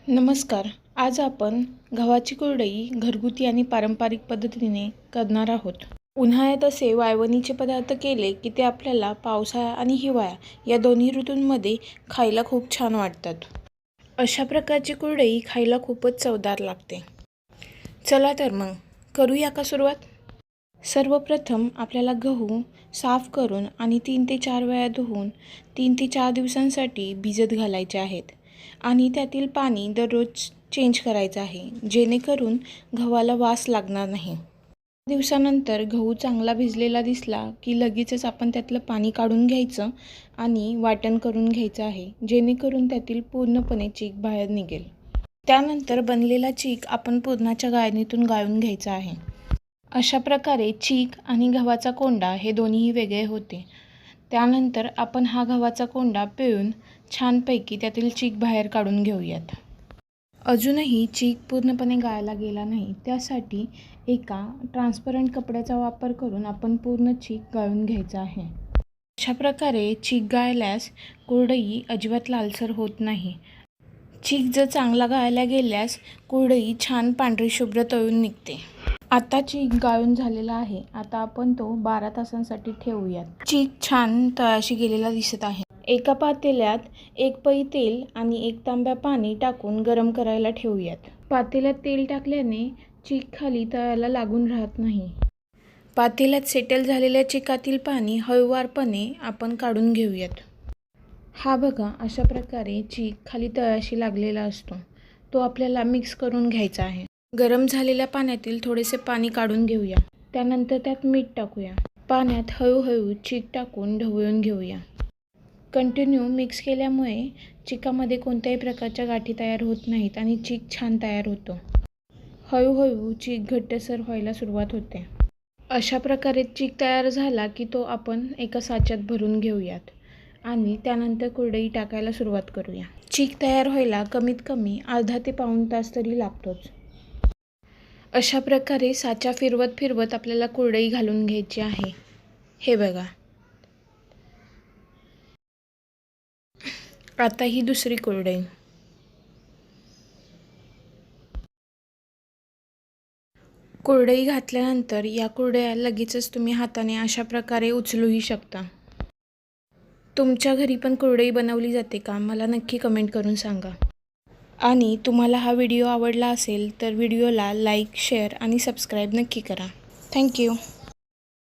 नमस्कार. आज आपण गव्हाची कुरडई घरगुती आणि पारंपरिक पद्धतीने करणार आहोत. उन्हाळ्यात असे वाळवणीचे पदार्थ केले की ते आपल्याला पावसाळा आणि हिवाळा या दोन्ही ऋतूंमध्ये खायला खूप छान वाटतात. अशा प्रकारची कुरडई खायला खूपच चवदार लागते. चला तर मग करूया का सुरुवात? सर्वप्रथम आपल्याला गहू साफ करून आणि 3 ते 4 वेळा धुवून 3 ते 4 दिवसांसाठी भिजत घालायचे आहेत आणि त्यातील पाणी दररोज चेंज करायचं आहे, जेणेकरून गव्हाला वास लागणार नाही. दिवसानंतर गहू चांगला भिजलेला दिसला की लगेचच आपण त्यातलं पाणी काढून घ्यायचं आणि वाटण करून घ्यायचं आहे, जेणेकरून त्यातील पूर्णपणे चीक बाहेर निघेल. त्यानंतर बनलेला चीक आपण पुरणाच्या गाळणीतून गाळून घ्यायचा आहे. अशा प्रकारे चीक आणि गव्हाचा कोंडा हे दोन्हीही वेगळे होते. त्यानंतर आपण हा गव्हाचा कोंडा पिळून छानपैकी त्यातील चीक बाहेर काढून घेऊयात. अजूनही चीक पूर्णपणे गाळला गेला नाही, त्यासाठी एका ट्रान्सपरंट कपड्याचा वापर करून आपण पूर्ण चीक गाळून घ्यायचा आहे. अशा प्रकारे चीक गाळल्यास कुरडई अजिबात लालसर होत नाही. चीक जर चांगला गाळला गेल्यास कुरडई छान पांढरी शुभ्र तळून निघते. आता चीक गाळून झालेला आहे. आता आपण तो 12 तासांसाठी ठेवूयात. चीक छान तळाशी गेलेला दिसत आहे. एका पातेल्यात 1 पळी तेल आणि 1 तांब्या पाणी टाकून गरम करायला ठेवूयात. पातेल्यात तेल टाकल्याने चीक खाली तळाला लागून राहत नाही. पातेल्यात सेटल झालेल्या चिकातील पाणी हळूवारपणे आपण काढून घेऊयात. हा बघा, अशा प्रकारे चीक खाली तळाशी लागलेला असतो. तो आपल्याला मिक्स करून घ्यायचा आहे. गरम झालेल्या पाण्यातील थोडेसे पाणी काढून घेऊया. त्यानंतर त्यात मीठ टाकूया. पाण्यात हळूहळू चीक टाकून ढवळून घेऊया. कंटिन्यू मिक्स केल्यामुळे चिकामध्ये कोणत्याही प्रकारच्या गाठी तयार होत नाहीत आणि चीक छान तयार होतो. हळूहळू चीक घट्टसर व्हायला सुरुवात होते. अशा प्रकारे चीक तयार झाला की तो आपण एका साच्यात भरून घेऊयात आणि त्यानंतर कुरडई टाकायला सुरुवात करूया. चीक तयार व्हायला कमीत कमी अर्धा ते पाऊण तास तरी लागतोच. अशा प्रकारे साचा फिरवत फिरवत आपल्याला कुरडई घालून घ्यायची आहे. हे बघा. आता ही दुसरी कुरडई. कुरडई घातल्यानंतर या कुरडया लगेचच तुम्ही हाताने अशा प्रकारे उचलूही शकता. तुमच्या घरी पण कुरडई बनवली जाते का? मला नक्की कमेंट करून सांगा. आणि तुम्हाला हा व्हिडिओ आवडला असेल तर व्हिडिओला लाईक, शेअर आणि सबस्क्राईब नक्की करा. थँक्यू.